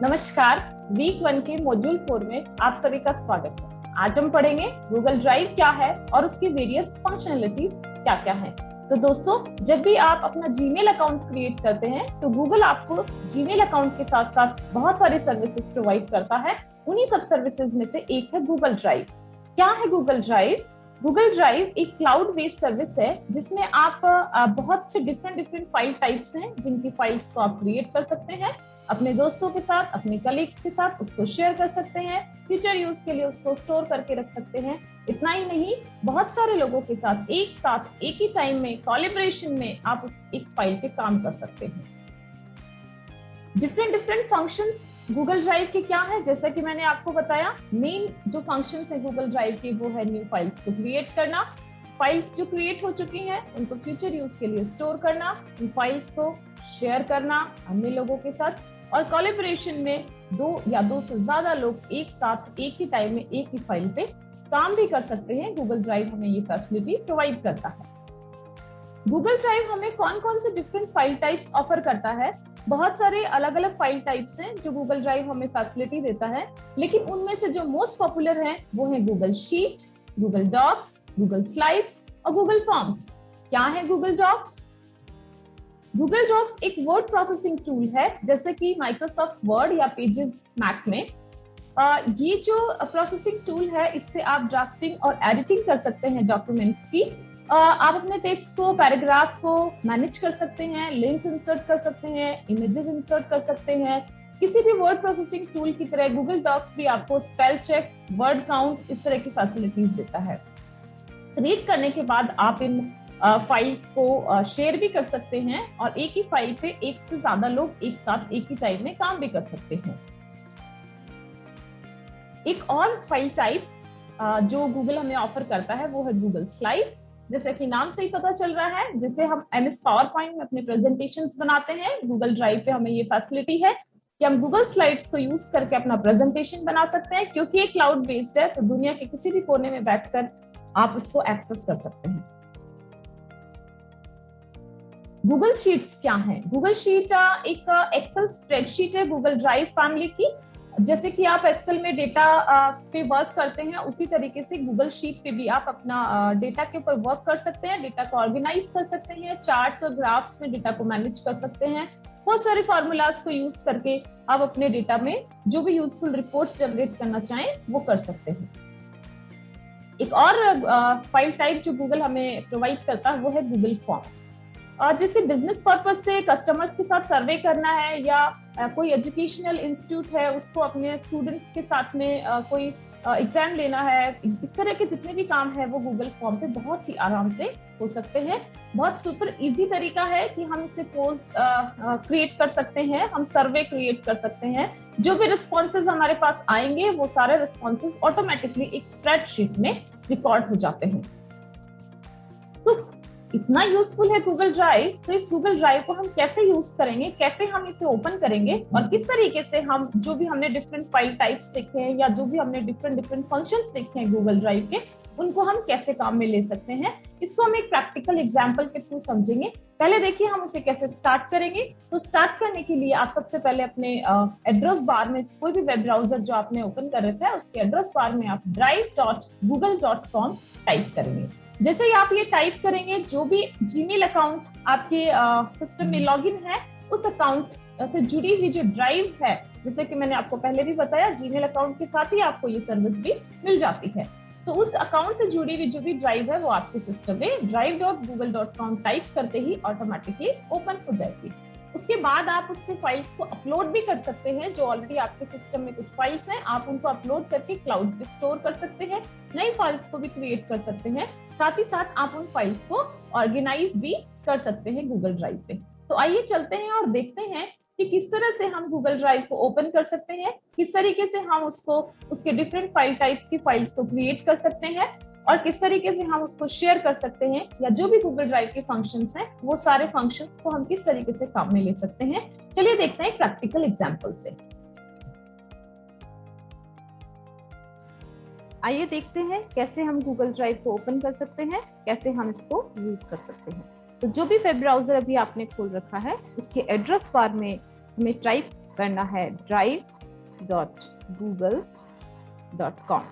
नमस्कार। वीक 1 के मॉड्यूल 4 में आप सभी का स्वागत है। आज हम पढ़ेंगे गूगल ड्राइव क्या है और उसकी वेरियस फंक्शनलिटीज क्या क्या है। तो दोस्तों, जब भी आप अपना जीमेल अकाउंट क्रिएट करते हैं तो गूगल आपको जीमेल अकाउंट के साथ साथ बहुत सारी सर्विसेज प्रोवाइड करता है। उन्हीं सब सर्विसेज में से एक है गूगल ड्राइव। क्या है गूगल ड्राइव? गूगल ड्राइव एक क्लाउड बेस्ड सर्विस है जिसमें आप बहुत से डिफरेंट फाइल टाइप्स हैं जिनकी फाइल्स को आप क्रिएट कर सकते हैं, अपने दोस्तों के साथ, अपने कलीग्स के साथ उसको शेयर कर सकते हैं, फ्यूचर यूज के लिए उसको स्टोर करके रख सकते हैं। इतना ही नहीं, बहुत सारे लोगों के साथ एक ही टाइम में कोलैबोरेशन में आप उस एक फाइल पे काम कर सकते हैं। डिफरेंट फंक्शंस गूगल ड्राइव के क्या है, जैसा कि मैंने आपको बताया, मेन जो फंक्शंस है गूगल ड्राइव के वो है न्यू फाइल्स को क्रिएट करना, फाइल्स जो क्रिएट हो चुकी हैं उनको फ्यूचर यूज के लिए स्टोर करना, उन फाइल्स को शेयर करना अन्य लोगों के साथ, और कोलैबोरेशन में दो से ज्यादा लोग एक साथ एक ही टाइम में एक ही फाइल पे काम भी कर सकते हैं। गूगल ड्राइव हमें ये फैसिलिटी प्रोवाइड करता है। गूगल ड्राइव हमें कौन कौन से डिफरेंट फाइल टाइप्स ऑफर करता है? बहुत सारे अलग अलग फाइल टाइप्स हैं जो गूगल ड्राइव हमें फैसिलिटी देता है, लेकिन उनमें से जो मोस्ट पॉपुलर है वो है Google sheet, Google docs, Google slides और गूगल फॉर्म्स। क्या है गूगल डॉक्स? गूगल डॉक्स एक वर्ड प्रोसेसिंग टूल है, जैसे कि माइक्रोसॉफ्ट वर्ड या पेजेस मैक में। ये जो प्रोसेसिंग टूल है इससे आप ड्राफ्टिंग और एडिटिंग कर सकते हैं डॉक्यूमेंट्स की। आप अपने टेक्स्ट को, पैराग्राफ को मैनेज कर सकते हैं, लिंक्स इंसर्ट कर सकते हैं, इमेजेस इंसर्ट कर सकते हैं। किसी भी वर्ड प्रोसेसिंग टूल की तरह गूगल डॉक्स भी आपको स्पेल चेक, वर्ड काउंट, इस तरह की फैसिलिटीज देता है। रीड करने के बाद आप इन फाइल्स को शेयर भी कर सकते हैं और एक ही फाइल पे एक से ज्यादा लोग एक साथ एक ही टाइम में काम भी कर सकते हैं। एक और फाइल टाइप जो गूगल हमें ऑफर करता है वो है गूगल स्लाइड्स। जैसे कि नाम से ही पता चल रहा है, जैसे हम MS पावर पॉइंट में अपने प्रेजेंटेशंस बनाते हैं, गूगल ड्राइव पे हमें ये फैसिलिटी है कि हम गूगल स्लाइड्स को यूज करके अपना प्रेजेंटेशन बना सकते हैं। क्योंकि ये क्लाउड बेस्ड है तो दुनिया के किसी भी कोने में बैठकर आप उसको एक्सेस कर सकते हैं। गूगल शीट्स क्या है? गूगल शीट एक एक्सेल स्प्रेडशीट है गूगल ड्राइव फैमिली की। जैसे कि आप एक्सेल में डेटा पे वर्क करते हैं, उसी तरीके से गूगल शीट पे भी आप अपना डेटा के ऊपर वर्क कर सकते हैं, डेटा को ऑर्गेनाइज कर सकते हैं, चार्ट्स और ग्राफ्स में डेटा को मैनेज कर सकते हैं। बहुत सारे फॉर्मूलाज को यूज करके आप अपने डेटा में जो भी यूजफुल रिपोर्ट्स जनरेट करना चाहें वो कर सकते हैं। एक और फाइल टाइप जो गूगल हमें प्रोवाइड करता है वो है गूगल फॉर्म्स। जैसे बिजनेस पर्पज से कस्टमर्स के साथ सर्वे करना है या कोई एजुकेशनल इंस्टीट्यूट है उसको अपने स्टूडेंट्स के साथ में कोई एग्जाम लेना है, इस तरह के जितने भी काम है वो गूगल फॉर्म पे बहुत ही आराम से हो सकते हैं। बहुत सुपर इजी तरीका है कि हम इससे पोल्स क्रिएट कर सकते हैं, हम सर्वे क्रिएट कर सकते हैं। जो भी रिस्पॉन्सेज हमारे पास आएंगे वो सारे रिस्पॉन्सेज ऑटोमेटिकली एक स्प्रेडशीट में रिकॉर्ड हो जाते हैं। तो इतना यूजफुल है गूगल ड्राइव। तो इस गूगल ड्राइव को हम कैसे यूज करेंगे, कैसे हम इसे ओपन करेंगे और किस तरीके से हम जो भी हमने डिफरेंट फाइल टाइप्स देखे हैं या जो भी हमने डिफरेंट फंक्शंस देखे हैं गूगल ड्राइव के, उनको हम कैसे काम में ले सकते हैं, इसको हम एक प्रैक्टिकल एग्जांपल के थ्रू समझेंगे। पहले देखिए हम उसे कैसे स्टार्ट करेंगे। तो स्टार्ट करने के लिए आप सबसे पहले अपने एड्रेस बार में कोई भी वेब ब्राउजर जो आपने ओपन कर रखा है उसके एड्रेस बार में आप drive.google.com टाइप करेंगे। जैसे ही आप ये टाइप करेंगे, जो भी जीमेल अकाउंट आपके सिस्टम में लॉगिन है उस अकाउंट से जुड़ी हुई जो ड्राइव है, जैसे कि मैंने आपको पहले भी बताया, जीमेल अकाउंट के साथ ही आपको ये सर्विस भी मिल जाती है। तो उस अकाउंट से जुड़ी हुई जो भी ड्राइव है वो आपके सिस्टम में drive.google.com टाइप करते ही ऑटोमेटिकली ओपन हो जाएगी। उसके बाद आप उसके फाइल्स को अपलोड भी कर सकते हैं। जो ऑलरेडी आपके सिस्टम में कुछ फाइल्स हैं आप उनको अपलोड करके क्लाउड पे स्टोर कर सकते हैं, नई फाइल्स को भी क्रिएट कर सकते हैं, साथ ही साथ आप उन फाइल्स को ऑर्गेनाइज भी कर सकते हैं गूगल ड्राइव पे। तो आइए चलते हैं और देखते हैं कि किस तरह से हम गूगल ड्राइव को ओपन कर सकते हैं, किस तरीके से हम उसके डिफरेंट फाइल टाइप्स की फाइल्स को क्रिएट कर सकते हैं और किस तरीके से हम उसको शेयर कर सकते हैं, या जो भी गूगल ड्राइव के फंक्शंस हैं वो सारे फंक्शंस को हम किस तरीके से काम में ले सकते हैं। चलिए देखते हैं प्रैक्टिकल एग्जांपल से। आइए देखते हैं कैसे हम गूगल ड्राइव को ओपन कर सकते हैं, कैसे हम इसको यूज कर सकते हैं। तो जो भी वेब ब्राउजर अभी आपने खोल रखा है उसके एड्रेस बार में हमें टाइप करना है drive.google.com।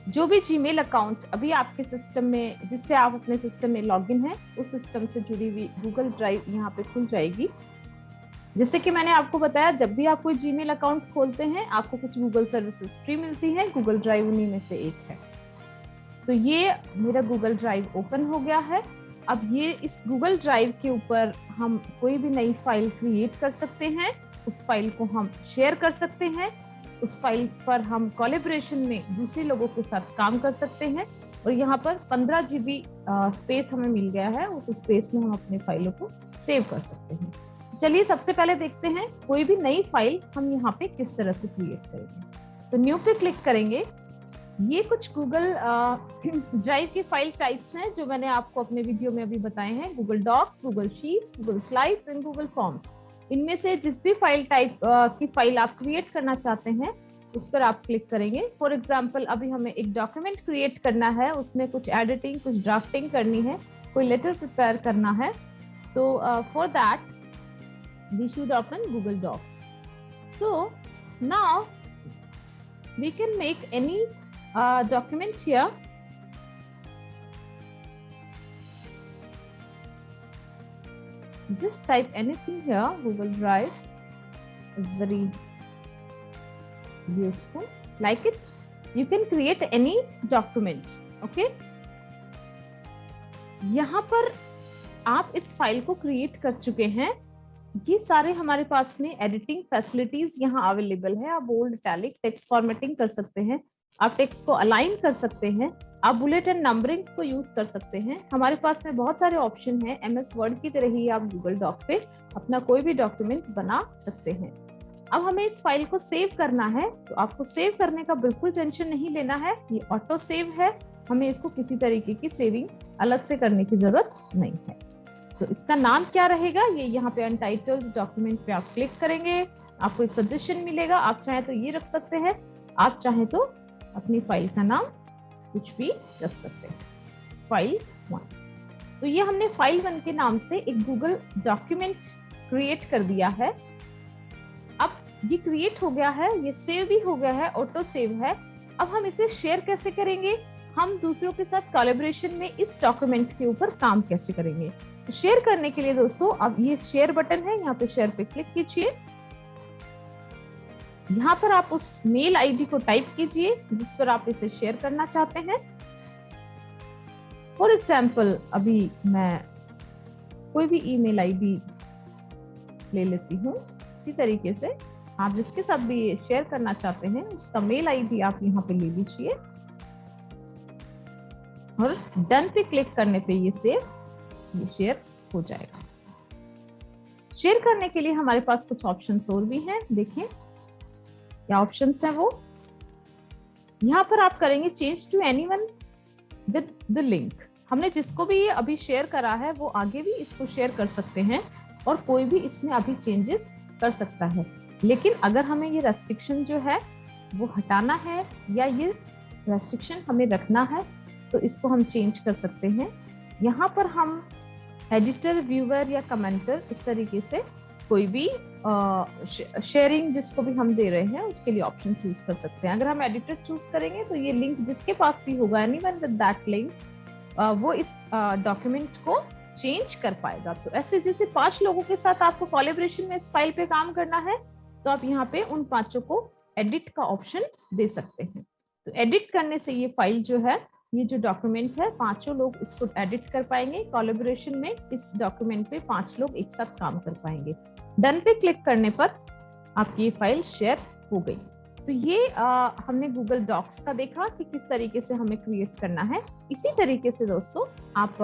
जो भी जीमेल अकाउंट अभी आपके सिस्टम में, जिससे आप अपने सिस्टम में लॉगिन है, उस सिस्टम से जुड़ी हुई गूगल ड्राइव यहाँ पे खुल जाएगी। जैसे कि मैंने आपको बताया, जब भी आप कोई जीमेल अकाउंट खोलते हैं आपको कुछ गूगल सर्विसेज फ्री मिलती है, गूगल ड्राइव उन्हीं में से एक है। तो ये मेरा गूगल ड्राइव ओपन हो गया है। अब ये इस गूगल ड्राइव के ऊपर हम कोई भी नई फाइल क्रिएट कर सकते हैं, उस फाइल को हम शेयर कर सकते हैं, उस फाइल पर हम कोलैबोरेशन में दूसरे लोगों के साथ काम कर सकते हैं। और यहाँ पर 15 GB स्पेस हमें मिल गया है, उस स्पेस में हम अपने फाइलों को सेव कर सकते हैं। चलिए सबसे पहले देखते हैं कोई भी नई फाइल हम यहाँ पे किस तरह से क्रिएट करेंगे। तो न्यू पे क्लिक करेंगे। ये कुछ गूगल ड्राइव की फाइल टाइप्स हैं जो मैंने आपको अपने वीडियो में अभी बताए हैं, Google docs, Google sheets, Google slides and Google forms. इनमें से जिस भी फाइल टाइप की फाइल आप क्रिएट करना चाहते हैं उस पर आप क्लिक करेंगे। फॉर एग्जाम्पल अभी हमें एक डॉक्यूमेंट क्रिएट करना है, उसमें कुछ एडिटिंग, कुछ ड्राफ्टिंग करनी है, कोई लेटर प्रिपेयर करना है, तो for that we should open Google docs. So now we can make any document here. Just type anything here. Google Drive is very useful. Like it, you can create any document. Okay. यहाँ पर आप इस file को create कर चुके हैं। ये सारे हमारे पास में एडिटिंग फैसिलिटीज यहाँ अवेलेबल है। आप बोल्ड, इटैलिक, टेक्स्ट फॉर्मेटिंग कर सकते हैं, आप टेक्स्ट को अलाइन कर सकते हैं, आप बुलेट एंड नंबरिंग्स को यूज कर सकते हैं। हमारे पास में बहुत सारे ऑप्शन हैं। MS वर्ड की तरह ही आप गूगल डॉक पे अपना कोई भी डॉक्यूमेंट बना सकते हैं। अब हमें इस फाइल को सेव करना है, तो आपको सेव करने का बिल्कुल टेंशन नहीं लेना है, ये ऑटो सेव है। हमें इसको किसी तरीके की सेविंग अलग से करने की जरूरत नहीं है। तो इसका नाम क्या रहेगा, ये यहाँ पे अनटाइटल्ड डॉक्यूमेंट पे आप क्लिक करेंगे, आपको एक सजेशन मिलेगा। आप चाहें तो ये रख सकते हैं, आप चाहें तो अपनी फाइल का नाम कुछ भी रख सकते हैं, फाइल 1। तो ये हमने फाइल 1 के नाम से एक गूगल डॉक्यूमेंट क्रिएट कर दिया है। अब ये क्रिएट हो गया है, ये सेव भी हो गया है, ऑटो सेव है। अब हम इसे शेयर कैसे करेंगे, हम दूसरों के साथ कोलैबोरेशन में इस डॉक्यूमेंट के ऊपर काम कैसे करेंगे। तो शेयर करने के लिए दोस्तों अब ये शेयर बटन है, यहाँ पे शेयर पे क्लिक कीजिए। यहाँ पर आप उस मेल आईडी को टाइप कीजिए जिस पर आप इसे शेयर करना चाहते हैं। फॉर एग्जाम्पल अभी मैं कोई भी ईमेल आईडी ले लेती हूँ। इसी तरीके से आप जिसके साथ भी ये शेयर करना चाहते हैं उसका मेल आईडी आप यहाँ पे ले लीजिए और डन पे क्लिक करने पे ये शेयर हो जाएगा। शेयर करने के लिए हमारे पास कुछ ऑप्शंस और भी हैं, देखिए क्या ऑप्शंस हैं वो। यहाँ पर आप करेंगे change to anyone with the link. हमने जिसको भी ये अभी शेयर करा है वो आगे भी इसको शेयर कर सकते हैं और कोई भी इसमें अभी चेंजेस कर सकता है। लेकिन अगर हमें ये रेस्ट्रिक्शन जो है वो हटाना है या ये रेस्ट्रिक्शन हमें रखना है तो इसको हम चेंज कर सकते हैं। यहाँ पर हम एडिटर, व्यूअर या कमेंटर इस तरीके से कोई भी शेयरिंग जिसको भी हम दे रहे हैं उसके लिए ऑप्शन चूज कर सकते हैं। अगर हम एडिटर चूज करेंगे तो ये लिंक जिसके पास भी होगा, एनीवन विद दैट लिंक, वो इस डॉक्यूमेंट को चेंज कर पाएगा। तो ऐसे जैसे 5 लोगों के साथ आपको कोलैबोरेशन में इस फाइल पे काम करना है तो आप यहाँ पे उन 5 को एडिट का ऑप्शन दे सकते हैं। तो एडिट करने से ये फाइल जो है, ये जो डॉक्यूमेंट है, 5 लोग इसको एडिट कर पाएंगे। कोलैबोरेशन में इस डॉक्यूमेंट पे 5 लोग एक साथ काम कर पाएंगे। डन पे क्लिक करने पर आपकी ये फाइल शेयर हो गई। तो ये हमने गूगल डॉक्स का देखा कि किस तरीके से हमें क्रिएट करना है। इसी तरीके से दोस्तों आप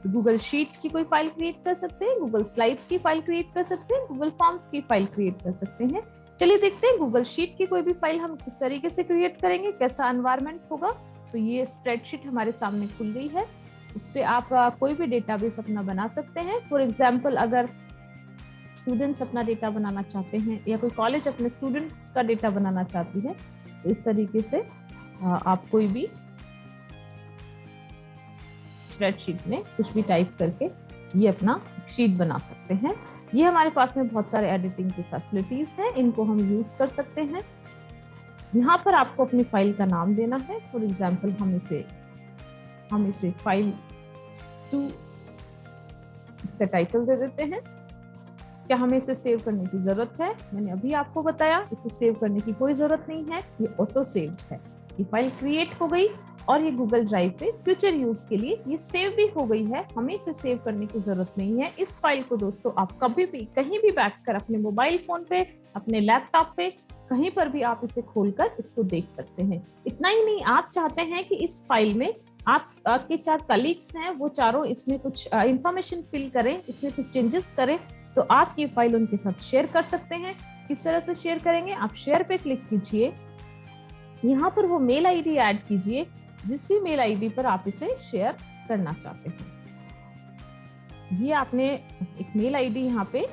गूगल शीट की कोई फाइल क्रिएट कर सकते हैं, गूगल स्लाइड्स की फाइल क्रिएट कर सकते हैं, गूगल फॉर्म्स की फाइल क्रिएट कर सकते हैं। चलिए देखते हैं गूगल शीट की कोई भी फाइल हम किस तरीके से क्रिएट करेंगे, कैसा एनवायरनमेंट होगा। तो ये स्प्रेडशीट हमारे सामने खुल गई है। इस पे आप कोई भी डेटाबेस अपना बना सकते हैं। फॉर एग्जाम्पल अगर स्टूडेंट्स अपना डेटा बनाना चाहते हैं या कोई कॉलेज अपने स्टूडेंट्स का डेटा बनाना चाहती है तो इस तरीके से आप कोई भी स्प्रेडशीट में कुछ भी टाइप करके ये अपना शीट बना सकते हैं। ये हमारे पास में बहुत सारे एडिटिंग की फैसिलिटीज हैं, इनको हम यूज कर सकते हैं। यहाँ पर आपको अपनी फाइल का नाम देना है। फॉर एग्जाम्पल हम इसे फाइल 2 इसका टाइटल दे देते हैं। क्या हमें इसे सेव करने की जरूरत है? मैंने अभी आपको बताया इसे सेव करने की कोई जरूरत नहीं है, ये ऑटो सेव है। ये फाइल क्रिएट हो गई और ये गूगल ड्राइव पे फ्यूचर यूज के लिए ये सेव भी हो गई है। हमें इसे सेव करने की जरूरत नहीं है। इस फाइल को दोस्तों आप कभी भी कहीं भी बैठकर अपने मोबाइल फोन पे, अपने लैपटॉप पे, कहीं पर भी आप इसे खोलकर इसको देख सकते हैं। इतना ही नहीं, आप चाहते हैं कि इस फाइल में आपके 4 कलीग्स हैं, वो चारों इसमें कुछ इंफॉर्मेशन फिल करें, इसमें कुछ चेंजेस करें, तो आप ये फाइल उनके साथ शेयर कर सकते हैं। किस तरह से शेयर करेंगे? आप शेयर पे क्लिक कीजिए, यहाँ पर वो मेल आईडी ऐड कीजिए जिस भी मेल आईडी पर आप इसे शेयर करना चाहते हैं। ये आपने एक मेल आईडी यहाँ पे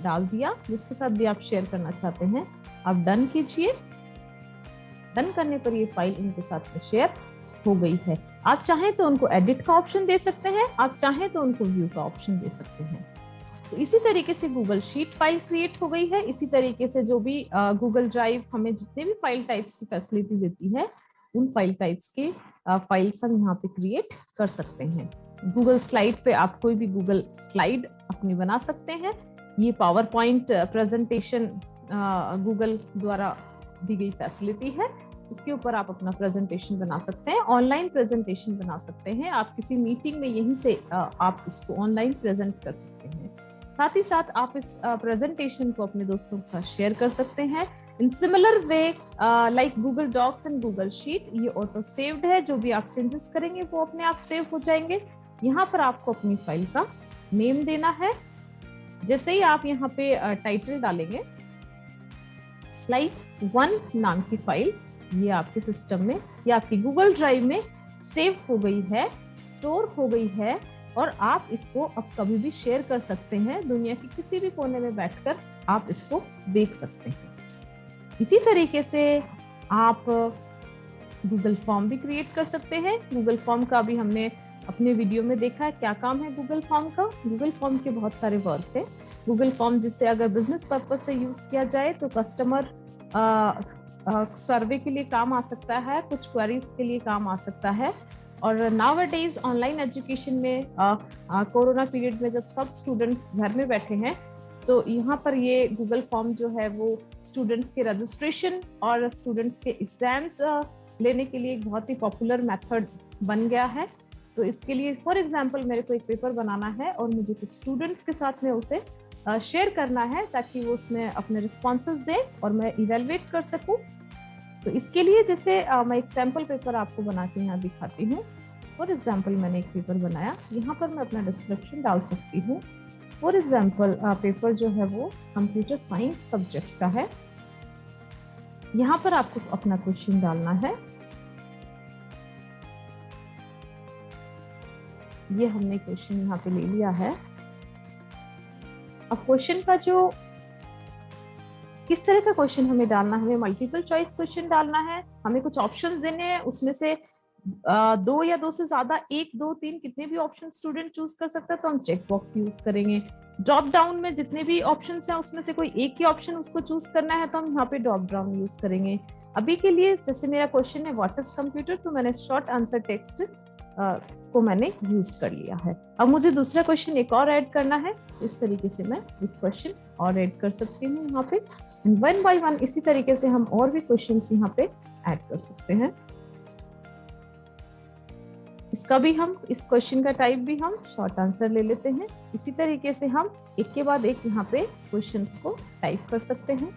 डाल दिया जिसके साथ भी आप शेयर करना चाहते हैं। आप डन कीजिए। डन करने पर ये फाइल इनके साथ में शेयर हो गई है। आप चाहें तो उनको एडिट का ऑप्शन दे सकते हैं, आप चाहें तो उनको व्यू का ऑप्शन दे सकते हैं। तो इसी तरीके से गूगल शीट फाइल क्रिएट हो गई है। इसी तरीके से जो भी गूगल ड्राइव हमें जितने भी फाइल टाइप्स की फैसिलिटी देती है, उन फाइल टाइप्स के फाइल्स हम यहाँ पे क्रिएट कर सकते हैं। गूगल स्लाइड पे आप कोई भी गूगल स्लाइड अपनी बना सकते हैं। ये पावर पॉइंट प्रेजेंटेशन गूगल द्वारा दी गई फैसिलिटी है। इसके ऊपर आप अपना प्रेजेंटेशन बना सकते हैं, ऑनलाइन प्रेजेंटेशन बना सकते हैं। आप किसी मीटिंग में यहीं से आप इसको ऑनलाइन प्रेजेंट कर सकते हैं। साथ ही साथ आप इस प्रेजेंटेशन को अपने दोस्तों के साथ शेयर कर सकते हैं। In similar way like Google docs and Google sheet, ये ऑटो सेव्ड है। जो भी आप चेंजेस करेंगे वो अपने आप सेव हो जाएंगे। यहाँ पर आपको अपनी फाइल का नेम देना है। जैसे ही आप यहाँ पे टाइटल डालेंगे, स्लाइड 1 नाम की फाइल ये आपके सिस्टम में या आपकी गूगल ड्राइव में सेव हो गई है, स्टोर हो गई है और आप इसको अब कभी भी शेयर कर सकते हैं। दुनिया के किसी भी कोने में बैठकर आप इसको देख सकते हैं। इसी तरीके से आप गूगल फॉर्म भी क्रिएट कर सकते हैं। गूगल फॉर्म का भी हमने अपने वीडियो में देखा है क्या काम है गूगल फॉर्म का। गूगल फॉर्म के बहुत सारे वर्क है। गूगल फॉर्म जिससे अगर बिजनेस पर्पज से यूज किया जाए तो कस्टमर सर्वे के लिए काम आ सकता है, कुछ क्वेरीज के लिए काम आ सकता है। और नाउअडेज ऑनलाइन एजुकेशन में कोरोना पीरियड में जब सब स्टूडेंट्स घर में बैठे हैं, तो यहाँ पर ये गूगल फॉर्म जो है वो स्टूडेंट्स के रजिस्ट्रेशन और स्टूडेंट्स के एग्जाम्स लेने के लिए एक बहुत ही पॉपुलर मेथड बन गया है। तो इसके लिए फॉर एग्जांपल मेरे को एक पेपर बनाना है और मुझे कुछ स्टूडेंट्स के साथ में उसे शेयर करना है ताकि वो उसमें अपने रिस्पॉन्सेज दें और मैं इवेलुएट कर सकूं। तो इसके लिए जैसे मैं एक सैम्पल पेपर आपको बना के यहाँ दिखाती हूँ। फॉर एग्जांपल मैंने एक पेपर बनाया, यहाँ पर मैं अपना डिस्क्रिप्शन डाल सकती हूँ। फॉर एग्जांपल पेपर जो है वो कंप्यूटर साइंस सब्जेक्ट का है। यहाँ पर आपको अपना क्वेश्चन डालना है। ये हमने क्वेश्चन यहाँ पे ले लिया है। अब क्वेश्चन का जो किस तरह का क्वेश्चन हमें डालना है, हमें मल्टीपल चॉइस क्वेश्चन डालना है, हमें कुछ ऑप्शंस देने हैं, उसमें से 2 या 2 से ज्यादा 1, 2, 3 कितने भी ऑप्शन स्टूडेंट चूज कर सकता है तो हम चेक बॉक्स यूज करेंगे। ड्रॉप डाउन में जितने भी ऑप्शंस हैं उसमें से कोई एक ही ऑप्शन उसको चूज करना है तो हम यहाँ पे ड्रॉप डाउन यूज करेंगे। अभी के लिए जैसे मेरा क्वेश्चन है व्हाट इज कंप्यूटर, तो मैंने शॉर्ट आंसर टेक्स्ट को मैंने यूज कर लिया है। अब मुझे दूसरा क्वेश्चन एक और ऐड करना है, इस तरीके से मैं एक क्वेश्चन और ऐड कर सकती हूँ यहाँ पे। 1 by 1 इसी तरीके से हम और भी क्वेश्चंस यहाँ पे ऐड कर सकते हैं। इसका भी हम इस क्वेश्चन का टाइप भी हम शॉर्ट आंसर ले लेते हैं। इसी तरीके से हम एक के बाद एक यहाँ पे क्वेश्चंस को टाइप कर सकते हैं।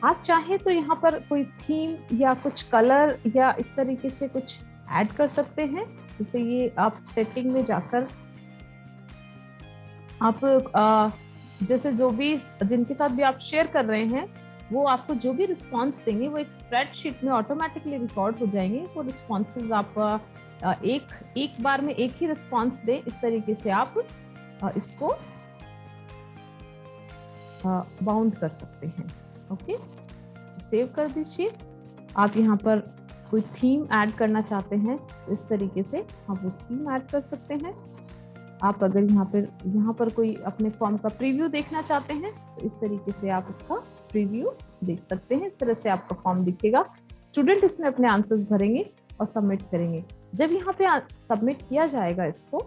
आप चाहें तो यहाँ पर कोई थीम या कुछ कलर या इस तरीके से कुछ ऐड कर सकते हैं। जैसे ये आप सेटिंग में जाकर आप जैसे जो भी जिनके साथ भी आप शेयर कर रहे हैं वो आपको जो भी रिस्पॉन्स देंगे वो एक स्प्रेडशीट में ऑटोमेटिकली रिकॉर्ड हो जाएंगे। वो रिस्पॉन्सेज आप एक बार में एक ही रिस्पॉन्स दें, इस तरीके से आप इसको बाउंड कर सकते हैं। ओके, सेव कर दीजिए। आप यहाँ पर कोई थीम ऐड करना चाहते हैं तो इस तरीके से आप वो थीम ऐड कर सकते हैं। आप अगर यहाँ पर कोई अपने फॉर्म का प्रीव्यू देखना चाहते हैं तो इस तरीके से आप इसका प्रीव्यू देख सकते हैं। इस तरह से आपका फॉर्म दिखेगा। स्टूडेंट इसमें अपने आंसर्स भरेंगे और सबमिट करेंगे। जब यहाँ पे सबमिट किया जाएगा इसको,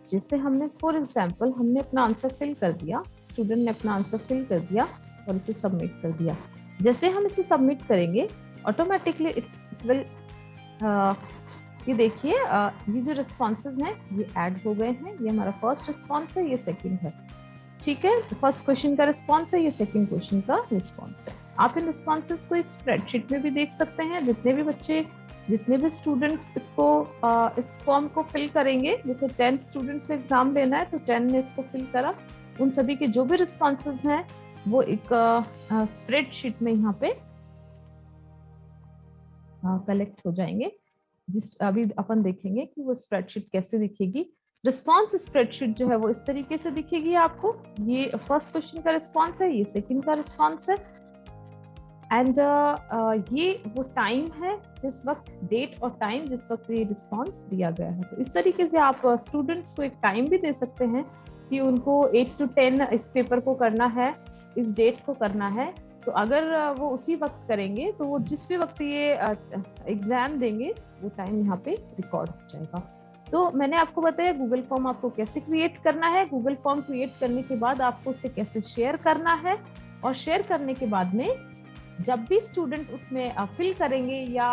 जैसे हमने फॉर एग्जाम्पल हमने अपना आंसर फिल कर दिया, स्टूडेंट ने अपना आंसर फिल कर दिया और इसे सबमिट कर दिया। जैसे हम इसे सबमिट करेंगे ऑटोमेटिकली इट विल, ये देखिए ये जो रिस्पॉन्सेज हैं ये ऐड हो गए हैं। ये हमारा फर्स्ट रिस्पॉन्स है, ये सेकंड है, ठीक है। फर्स्ट क्वेश्चन का रिस्पॉन्स है, ये सेकंड क्वेश्चन का रिस्पॉन्स है। आप इन रिस्पॉन्सेज को एक स्प्रेडशीट में भी देख सकते हैं। जितने भी स्टूडेंट्स इसको इस फॉर्म को फिल करेंगे, जैसे 10 स्टूडेंट्स को एग्जाम देना है तो 10 ने इसको फिल करा, उन सभी के जो भी रिस्पॉन्सेज हैं वो एक स्प्रेडशीट में यहाँ पे कलेक्ट हो जाएंगे। अभी अपन देखेंगे कि वो स्प्रेडशीट कैसे दिखेगी। रिस्पॉन्स स्प्रेडशीट जो है वो इस तरीके से दिखेगी आपको। ये फर्स्ट क्वेश्चन का रिस्पॉन्स है, ये सेकंड का रिस्पॉन्स है, एंड ये वो टाइम है जिस वक्त, डेट और टाइम जिस वक्त ये रिस्पॉन्स दिया गया है। तो इस तरीके से आप स्टूडेंट्स को एक टाइम भी दे सकते हैं कि उनको 8 to 10 इस पेपर को करना है, इस डेट को करना है। तो अगर वो उसी वक्त करेंगे तो वो जिस भी वक्त ये एग्जाम देंगे वो टाइम यहाँ पे रिकॉर्ड हो जाएगा। तो मैंने आपको बताया गूगल फॉर्म आपको कैसे क्रिएट करना है। गूगल फॉर्म क्रिएट करने के बाद आपको उसे कैसे शेयर करना है, और शेयर करने के बाद में जब भी स्टूडेंट उसमें फिल करेंगे या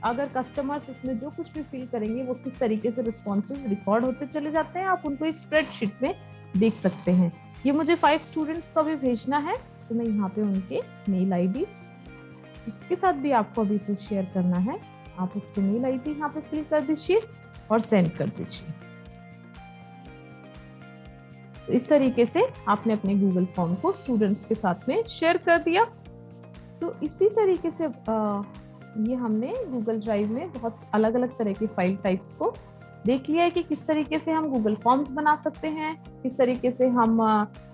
अगर कस्टमर्स उसमें जो कुछ भी फिल करेंगे वो किस तरीके से रिस्पॉन्सेज रिकॉर्ड होते चले जाते हैं, आप उनको एक स्प्रेडशीट में देख सकते हैं। ये मुझे 5 स्टूडेंट्स को भी भेजना है, तो मैं यहाँ पे उनके मेल आईडीज जिसके साथ भी आपको अभी से शेयर करना है, आप उसके मेल आईडी यहाँ पे फिल कर दीजिए और सेंड कर दीजिए। तो इस तरीके से आपने अपने गूगल फॉर्म को स्टूडेंट्स के साथ में शेयर कर दिया। तो इसी तरीके से ये हमने गूगल ड्राइव में बहुत अलग अलग तरह के फाइल टाइप्स को देख लिया है कि किस तरीके से हम गूगल फॉर्म्स बना सकते हैं, किस तरीके से हम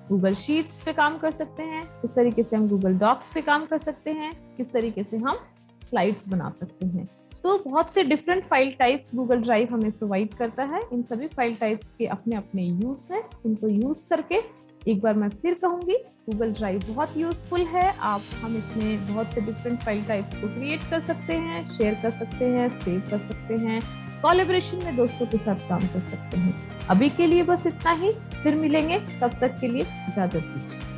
गूगल शीट्स पे काम कर सकते हैं, किस तरीके से हम गूगल डॉक्स पे काम कर सकते हैं, किस तरीके से हम स्लाइड्स बना सकते हैं। तो बहुत से different file types Google drive हमें प्रोवाइड करता है। इन सभी फाइल टाइप्स के अपने अपने यूज हैं। इनको यूज करके एक बार मैं फिर कहूंगी गूगल ड्राइव बहुत यूजफुल है। हम इसमें बहुत से डिफरेंट फाइल टाइप्स को क्रिएट कर सकते हैं, शेयर कर सकते हैं, सेव कर सकते हैं, कोलैबोरेशन में दोस्तों के साथ काम कर सकते हैं। अभी के लिए बस इतना ही, फिर मिलेंगे, तब तक के लिए इजाजत दीजिए।